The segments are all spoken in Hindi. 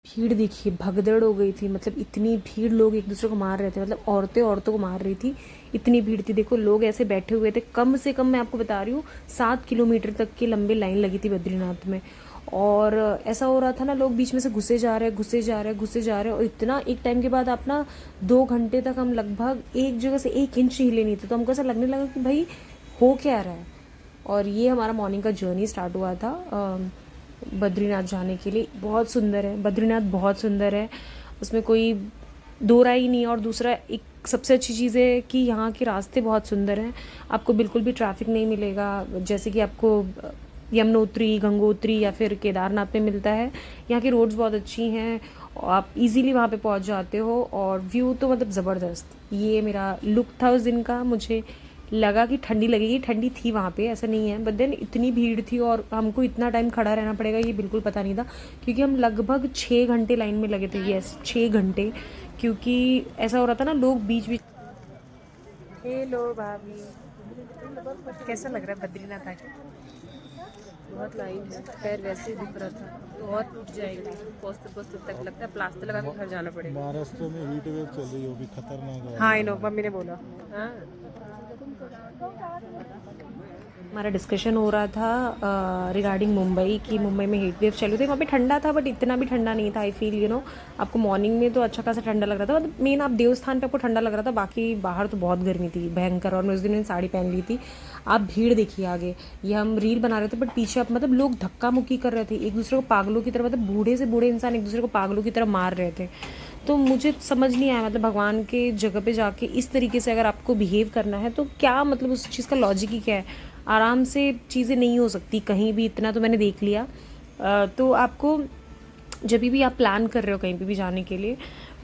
भीड़ देखिए, भगदड़ हो गई थी, मतलब इतनी भीड़, लोग एक दूसरे को मार रहे थे, मतलब औरतें औरतों को मार रही थी, इतनी भीड़ थी। देखो लोग ऐसे बैठे हुए थे, कम से कम मैं आपको बता रही हूँ 7 किलोमीटर तक की लंबी लाइन लगी थी बद्रीनाथ में। और ऐसा हो रहा था ना, लोग बीच में से घुसे जा रहे हैं, घुसे जा रहे हैं, घुसे जा रहे हैं, और इतना एक टाइम के बाद आप ना 2 घंटे तक हम लगभग एक जगह से 1 इंच हिले नहीं थे। तो हमको ऐसा लगने लगा कि भाई हो क्या रहा है। और ये हमारा मॉर्निंग का जर्नी स्टार्ट हुआ था बद्रीनाथ जाने के लिए। बहुत सुंदर है बद्रीनाथ, बहुत सुंदर है, उसमें कोई दो राय ही नहीं है। और दूसरा एक सबसे अच्छी चीज़ है कि यहाँ के रास्ते बहुत सुंदर हैं, आपको बिल्कुल भी ट्रैफिक नहीं मिलेगा, जैसे कि आपको यमुनोत्री, गंगोत्री या फिर केदारनाथ में मिलता है। यहाँ की रोड्स बहुत अच्छी हैं, और आप इजीली वहाँ पे पहुँच जाते हो, और व्यू तो मतलब ज़बरदस्त। ये मेरा लुक था उस दिन का। मुझे लगा कि ठंडी लगेगी, ठंडी थी वहाँ पे, ऐसा नहीं है, बट देन इतनी भीड़ थी और हमको इतना टाइम खड़ा रहना पड़ेगा ये बिल्कुल पता नहीं था, क्योंकि हम लगभग 6 घंटे लाइन में लगे थे। यस, 6 घंटे, क्योंकि ऐसा हो रहा था ना, लोग बीच बीच। हेलो भाभी, कैसा लग रहा है बद्रीनाथ आके? बहुत लाइन है, पैर वैसे ही दुख रहा था तो और टूट जाएंगे। पहुँचते पहुँचते तक लगता है प्लास्टर लगा के घर जाना पड़ेगा। महाराष्ट्र में हीट वेव चल रही है, वो भी खतरनाक हाँ, वाली। इन मम्मी ने बोला। हाँ, हमारा डिस्कशन हो रहा था रिगार्डिंग मुंबई, कि मुंबई में हीट वेव चल रही थी। वहाँ पे ठंडा था, बट इतना भी ठंडा नहीं था। आई फील आपको मॉर्निंग में तो अच्छा खासा ठंडा लग रहा था, मतलब मेन आप देवस्थान पे आपको ठंडा लग रहा था, बाकी बाहर तो बहुत गर्मी थी भयंकर। और मैं उस दिन मैंने साड़ी पहन ली थी। आप भीड़ देखिए आगे, ये हम रील बना रहे थे, बट पीछे आप मतलब लोग धक्का मुक्की कर रहे थे एक दूसरे को पागलों की तरह, मतलब बूढ़े से बूढ़े इंसान एक दूसरे को पागलों की तरह मार रहे थे। तो मुझे समझ नहीं आया, मतलब भगवान के जगह पे जाके इस तरीके से अगर आपको बिहेव करना है तो क्या मतलब, उस चीज़ का लॉजिक ही क्या है? आराम से चीज़ें नहीं हो सकती कहीं भी, इतना तो मैंने देख लिया। तो आपको जब भी आप प्लान कर रहे हो कहीं पे भी जाने के लिए,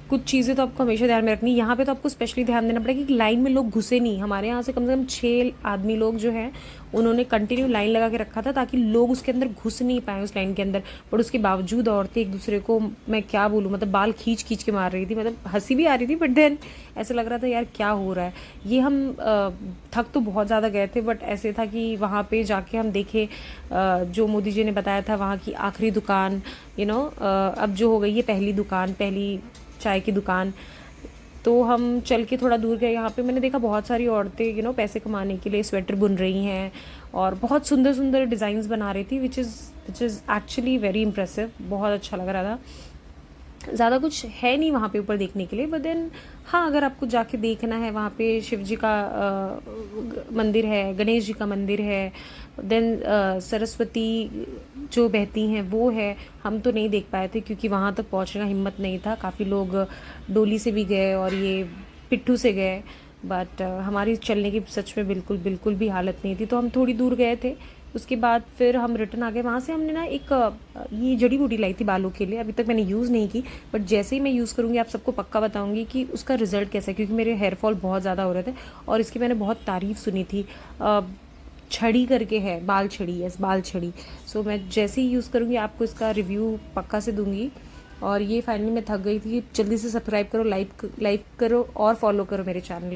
कुछ चीज़ें तो आपको हमेशा ध्यान में रखनी है। यहाँ पे तो आपको स्पेशली ध्यान देना पड़ेगा कि लाइन में लोग घुसे नहीं। हमारे यहाँ से कम 6 आदमी लोग जो हैं, उन्होंने कंटिन्यू लाइन लगा के रखा था ताकि लोग उसके अंदर घुस नहीं पाए उस लाइन के अंदर। पर उसके बावजूद औरतें एक दूसरे को, मैं क्या बोलूँ, मतलब बाल खींच खींच के मार रही थी, मतलब हंसी भी आ रही थी, बट देन ऐसा लग रहा था यार क्या हो रहा है ये। हम थक तो बहुत ज़्यादा गए थे, बट ऐसे था कि वहाँ पे जाके हम देखे जो मोदी जी ने बताया था, वहाँ की आखिरी दुकान अब जो हो गई है पहली दुकान, पहली चाय की दुकान। तो हम चल के थोड़ा दूर गए, यहाँ पे मैंने देखा बहुत सारी औरतें पैसे कमाने के लिए स्वेटर बुन रही हैं, और बहुत सुंदर सुंदर डिज़ाइंस बना रही थी, which is actually very impressive. बहुत अच्छा लग रहा था। ज़्यादा कुछ है नहीं वहाँ पे ऊपर देखने के लिए, बट देन हाँ, अगर आपको जाके देखना है, वहाँ पे शिव जी का मंदिर है, गणेश जी का मंदिर है, देन सरस्वती जो बहती हैं वो है। हम तो नहीं देख पाए थे क्योंकि वहाँ तक पहुँचने का हिम्मत नहीं था। काफ़ी लोग डोली से भी गए और ये पिट्ठू से गए, बट हमारी चलने की सच में बिल्कुल बिल्कुल भी हालत नहीं थी। तो हम थोड़ी दूर गए थे, उसके बाद फिर हम रिटर्न आ गए। वहाँ से हमने ना एक ये जड़ी बूटी लाई थी बालों के लिए, अभी तक मैंने यूज़ नहीं की, बट जैसे ही मैं यूज़ करूँगी आप सबको पक्का बताऊँगी कि उसका रिजल्ट कैसा है, क्योंकि मेरे हेयर फॉल बहुत ज़्यादा हो रहे थे और इसकी मैंने बहुत तारीफ़ सुनी थी। छड़ी करके है, बाल छड़ी, यस बाल छड़ी। सो मैं जैसे ही यूज़ करूँगी आपको इसका रिव्यू पक्का से दूँगी। और ये फाइनली मैं थक गई थी। जल्दी से सब्सक्राइब करो, लाइक करो और फॉलो करो मेरे चैनल।